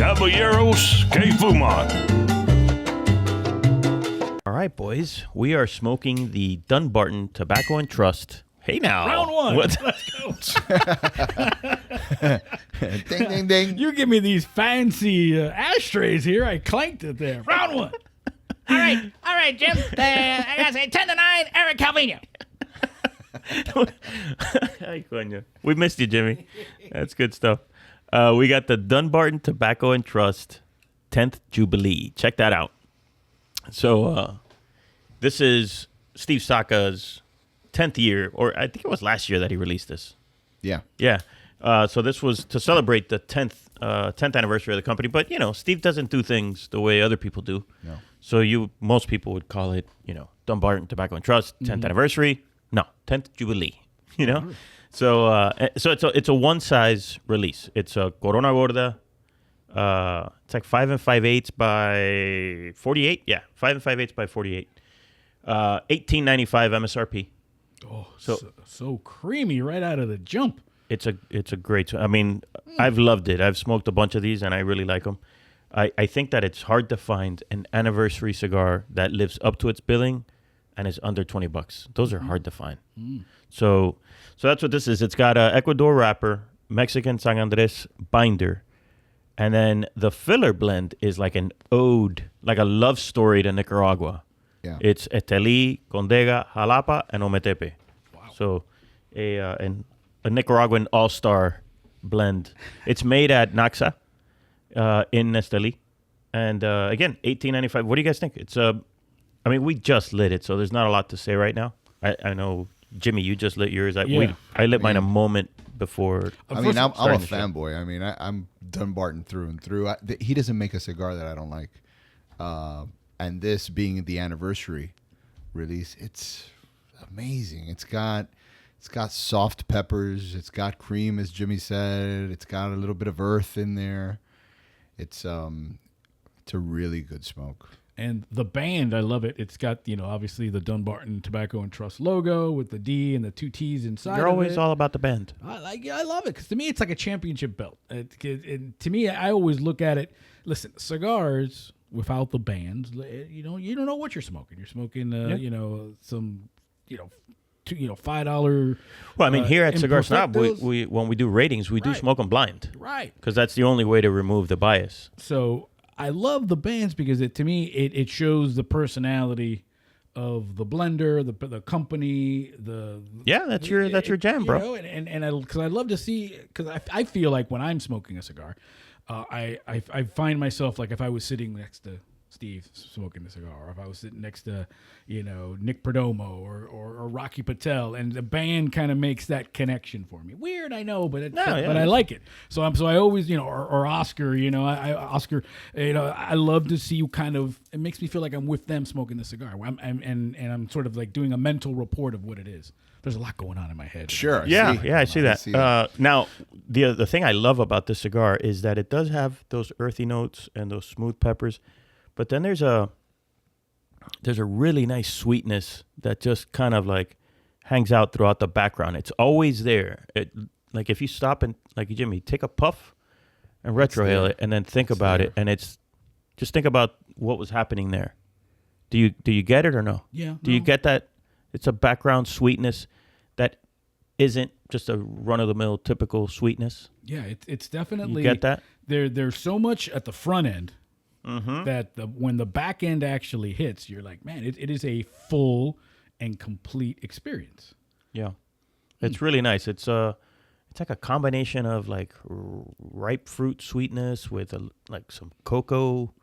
Caballeros que fuman. All right, boys. We are smoking the Dunbarton Tobacco Trust. Hey, now. Round one. What? Let's go. Ding, ding, ding. You give me these fancy ashtrays here. I clanked it there. Round one. All right, Jim. I gotta say 10 to 9, Eric Calvino. Ay, coño. We missed you, Jimmy. That's good stuff. We got the Dunbarton Tobacco Trust 10th Jubilee. Check that out. So this is Steve Saka's 10th year, or I think it was last year that he released this. Yeah. Yeah. So this was to celebrate the 10th anniversary of the company. But, you know, Steve doesn't do things the way other people do. No. So most people would call it, you know, Dunbarton Tobacco Trust 10th anniversary. No, 10th Jubilee, you know? So it's a one-size release. It's a Corona Gorda. It's like 5 5/8 by 48. Yeah, 5 5/8 by 48. $18.95 MSRP. Oh, so creamy right out of the jump. It's a great. I mean, I've loved it. I've smoked a bunch of these, and I really like them. I think that it's hard to find an anniversary cigar that lives up to its billing and is under $20. Those are hard to find. So that's what this is. It's got a Ecuador wrapper, Mexican San Andres binder, and then the filler blend is like an ode, like a love story to Nicaragua. Yeah. It's Esteli, Condega, Jalapa, and Ometepe. Wow. So a Nicaraguan all-star blend. It's made at Naxa in Esteli. And again, $18.95. What do you guys think? It's I mean, we just lit it, so there's not a lot to say right now. I know, Jimmy, you just lit yours. I lit mine a moment before. I mean, I'm a fanboy. I mean, I'm Dunbarton through and through. He doesn't make a cigar that I don't like. And this being the anniversary release, it's amazing. It's got soft peppers. It's got cream, as Jimmy said. It's got a little bit of earth in there. It's a really good smoke. And the band, I love it. It's got, you know, obviously the Dunbarton Tobacco Trust logo with the D and the two T's inside. You're always all about the band. I love it because to me it's like a championship belt. And to me, I always look at it. Listen, cigars without the band, you don't know what you're smoking. You're smoking, you know, some, you know, $5. Well, I mean, here at Cigar Snob, we when we do ratings, we do smoke them blind, right? Because that's the only way to remove the bias. So I love the bands because to me it shows the personality of the blender, the company, that's your jam, bro. Know, and because I love to see, because I feel like when I'm smoking a cigar, I find myself like if I was sitting next to Steve smoking a cigar, or if I was sitting next to, you know, Nick Perdomo or Rocky Patel, and the band kind of makes that connection for me. Weird, I know, but but I like it. So I always, you know, or Oscar, you know, Oscar, you know, I love to see you kind of. It makes me feel like I'm with them smoking the cigar. I'm sort of like doing a mental report of what it is. There's a lot going on in my head. Sure. I see that. Now, the thing I love about this cigar is that it does have those earthy notes and those smooth peppers. But then there's a really nice sweetness that just kind of like hangs out throughout the background. It's always there. Like if you stop and, like Jimmy, take a puff and retrohale it and then think about it, and it's just think about what was happening there. Do you get it or no? Yeah. Do you get that? It's a background sweetness that isn't just a run-of-the-mill typical sweetness. Yeah, it's definitely. You get that? There's so much at the front end. That when the back end actually hits, you're like, man, it is a full and complete experience. Yeah, it's really nice. It's like a combination of like ripe fruit sweetness with like some cocoa.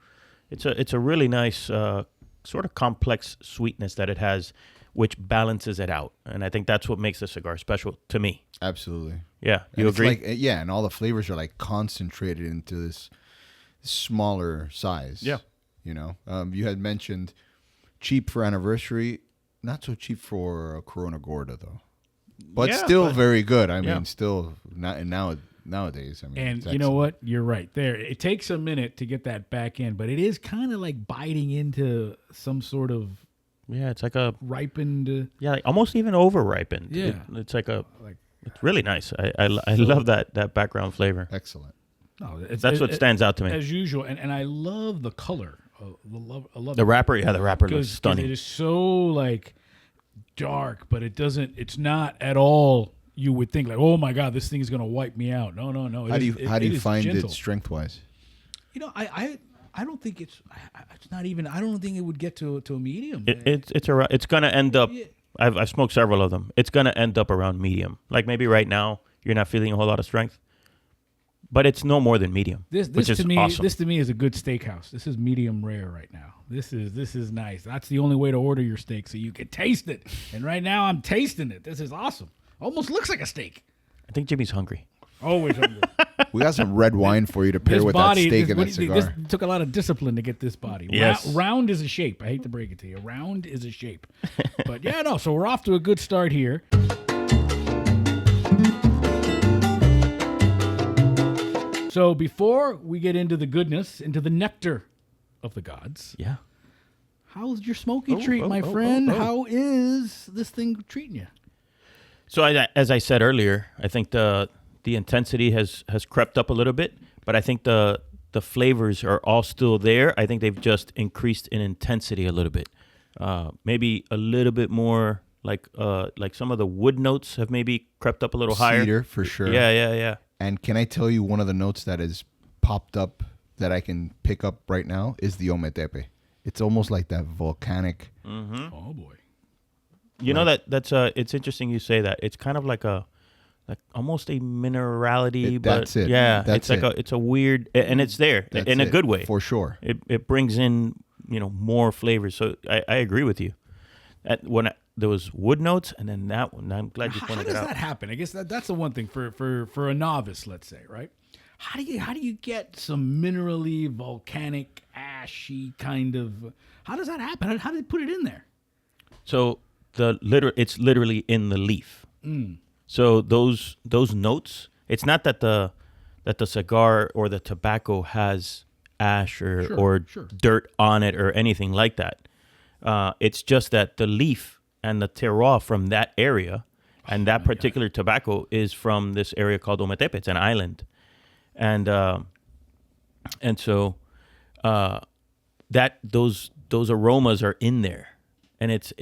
It's a really nice sort of complex sweetness that it has, which balances it out, and I think that's what makes the cigar special to me. Absolutely. Yeah, you agree? Like, and all the flavors are like concentrated into this smaller size. Yeah. You know, you had mentioned cheap for anniversary, not so cheap for a Corona Gorda though, but still very good. I mean, still not nowadays. I mean, and you know what? You're right there. It takes a minute to get that back end, but it is kind of like biting into some sort of it's like a ripened. Like almost even over ripened. Yeah, it's like it's really nice. I love that background flavor. Excellent. No, That's what stands out to me. as usual, and I love the color. I love The wrapper, yeah, the wrapper looks 'cause stunning. it is so like dark, but it doesn't. It's not at all. You would think like, oh my god, this thing is gonna wipe me out. No. How do you find gentle. it strength wise? I don't think it's not even. I don't think it would get to a medium. It's gonna end up. Yeah. I've smoked several of them. It's gonna end up around medium. Like maybe right now you're not feeling a whole lot of strength, but it's no more than medium. Which is to me, awesome. this to me is a good steakhouse. This is medium rare right now. This is nice. That's the only way to order your steak so you can taste it. And right now I'm tasting it. This is awesome. Almost looks like a steak. I think Jimmy's hungry. Always hungry. We got some red wine for you to pair This with body, that steak this, and what that do you think? cigar. This took a lot of discipline to get this body. Yes. Round is a shape. I hate to break it to you. Round is a shape. But yeah, no. So we're off to a good start here. So before we get into the goodness, into the nectar of the gods, Yeah. how's your smoky treat, my friend? How is this thing treating you? So as I said earlier, I think the intensity has crept up a little bit, but I think the flavors are all still there. I think they've just increased in intensity a little bit. Maybe a little bit more like some of the wood notes have maybe crept up a little higher. Cedar for sure. Yeah. And can I tell you one of the notes that has popped up that I can pick up right now is the Ometepe. It's almost like that volcanic. Oh boy. You know that's it's interesting you say that. It's kind of like almost a minerality, but that's it. yeah, That's it's like a weird, and it's there That's in a it, good way. for sure. It brings in more flavors. So I agree with you. There was wood notes, and then that one. I'm glad you How pointed does it out. that happen? I guess that's the one thing for a novice, let's say, right? How do you get some minerally, volcanic, ashy kind of? How does that happen? How do they put it in there? So it's literally in the leaf. So those notes. It's not that the cigar or the tobacco has ash or Sure. dirt on it or anything like that. It's just that the leaf and the terroir from that area, and that particular tobacco is from this area called Ometepe. It's an island, and so that those aromas are in there, and it's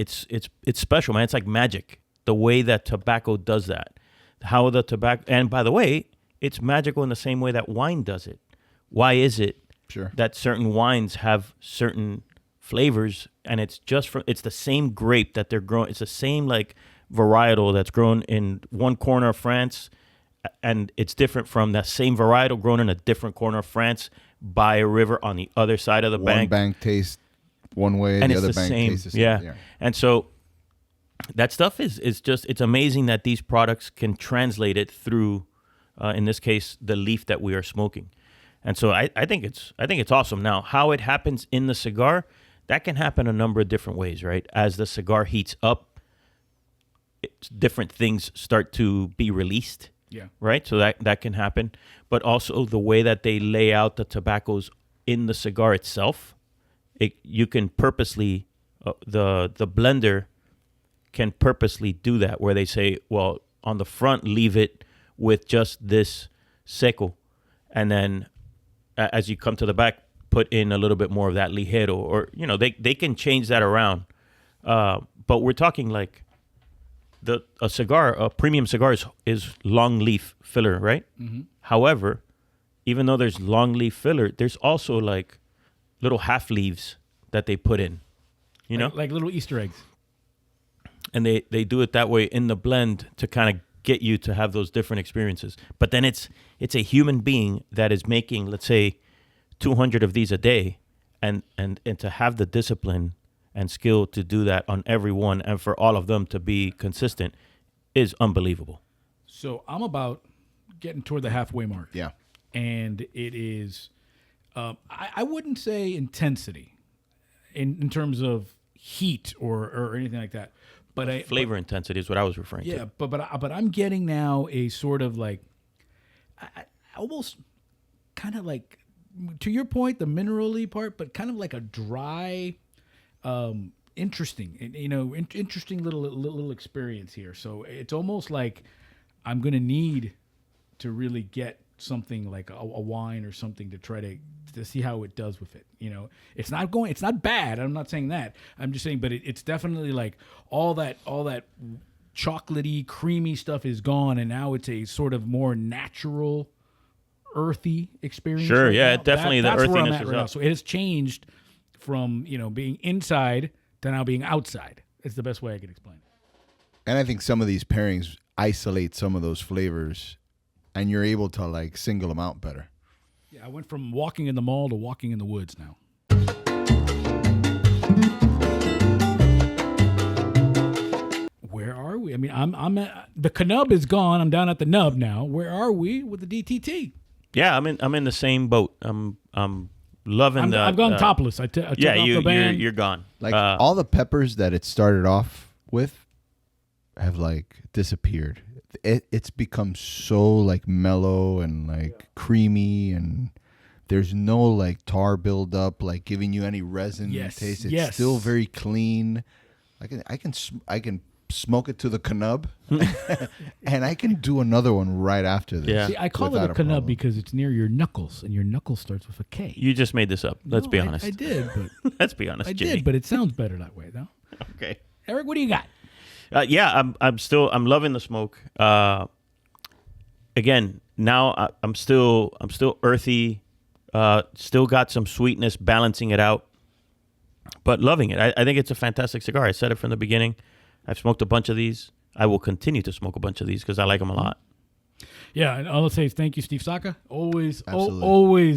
special, man. It's like magic. The way that tobacco does that, how the tobacco, and by the way, it's magical in the same way that wine does it. Why is it Sure. that certain wines have certain flavors, and it's the same grape that they're growing. It's the same like varietal that's grown in one corner of France, and it's different from that same varietal grown in a different corner of France by a river on the other side of the One bank. bank tastes one way, And the it's other the bank same. tastes the same. Yeah. And so that stuff is just, it's amazing that these products can translate it through, in this case, the leaf that we are smoking. And so I think it's awesome. Now, how it happens in the cigar, that can happen a number of different ways, right? As the cigar heats up, different things start to be released. Yeah. Right? So that can happen. But also the way that they lay out the tobaccos in the cigar itself, you can purposely, the blender can purposely do that, where they say, well, on the front, leave it with just this seco. And then as you come to the back, put in a little bit more of that ligero, or, they can change that around. But we're talking like a premium cigar is long leaf filler, right? Mm-hmm. However, even though there's long leaf filler, there's also like little half leaves that they put in, like little Easter eggs. And they do it that way in the blend to kind of get you to have those different experiences. But then it's a human being that is making, let's say, 200 of these a day, and to have the discipline and skill to do that on every one, and for all of them to be consistent, is unbelievable. So I'm about getting toward the halfway mark. Yeah. And it is, I wouldn't say intensity in terms of heat or anything like that. But Flavor intensity is what I was referring to. Yeah, but I'm getting now a sort of like, I almost kind of like, to your point, the minerally part, but kind of like a dry, interesting, interesting little experience here. So it's almost like I'm going to need to really get something like a wine or something to try to see how it does with it. It's not bad. I'm not saying that. I'm just saying, but it's definitely like all that chocolatey, creamy stuff is gone, and now it's a sort of more natural, earthy experience. Sure, right yeah, now. definitely That's the where I'm earthiness at is right now. up. So it has changed from being inside to now being outside. It's the best way I could explain it. And I think some of these pairings isolate some of those flavors, and you're able to like single them out better. Yeah, I went from walking in the mall to walking in the woods now. Where are we? I mean, I'm at, the Canub is gone. I'm down at the Nub now. Where are we with the DTT? Yeah, I'm in the same boat. I'm loving I've gone topless. I took off the band. you're gone. Like all the peppers that it started off with have like disappeared. It's become so like mellow and like creamy, and there's no like tar buildup like giving you any resin taste. It's still very clean. I can smoke it to the Canub, and I can do another one right after this. Yeah. See, I call it a Canub because it's near your knuckles, and your knuckle starts with a K. You just made this up. Let's be honest. I did, but Let's be honest. I Jimmy. did, but it sounds better that way, though. Okay. Eric, what do you got? I'm loving the smoke. Again, now I'm still earthy. Still got some sweetness balancing it out, but loving it. I think it's a fantastic cigar. I said it from the beginning. I've smoked a bunch of these. I will continue to smoke a bunch of these because I like them a lot. Yeah, and all I'll say is thank you, Steve Saka. Always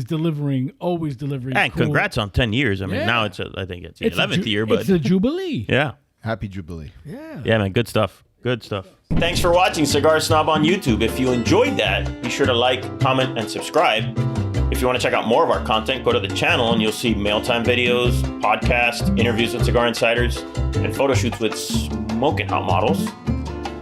delivering. And cool. congrats on 10 years. I mean, Yeah. now I think it's the 11th year, but it's a jubilee. yeah. Happy Jubilee. Yeah, man, good stuff. Good stuff. Thanks for watching Cigar Snob on YouTube. If you enjoyed that, be sure to like, comment, and subscribe. If you want to check out more of our content, go to the channel and you'll see mailtime videos, podcasts, interviews with cigar insiders, and photo shoots with smoking hot models.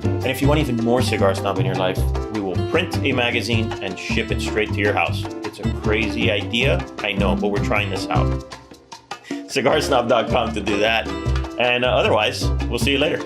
And if you want even more Cigar Snob in your life, we will print a magazine and ship it straight to your house. It's a crazy idea, I know, but we're trying this out. CigarSnob.com to do that. And otherwise, we'll see you later.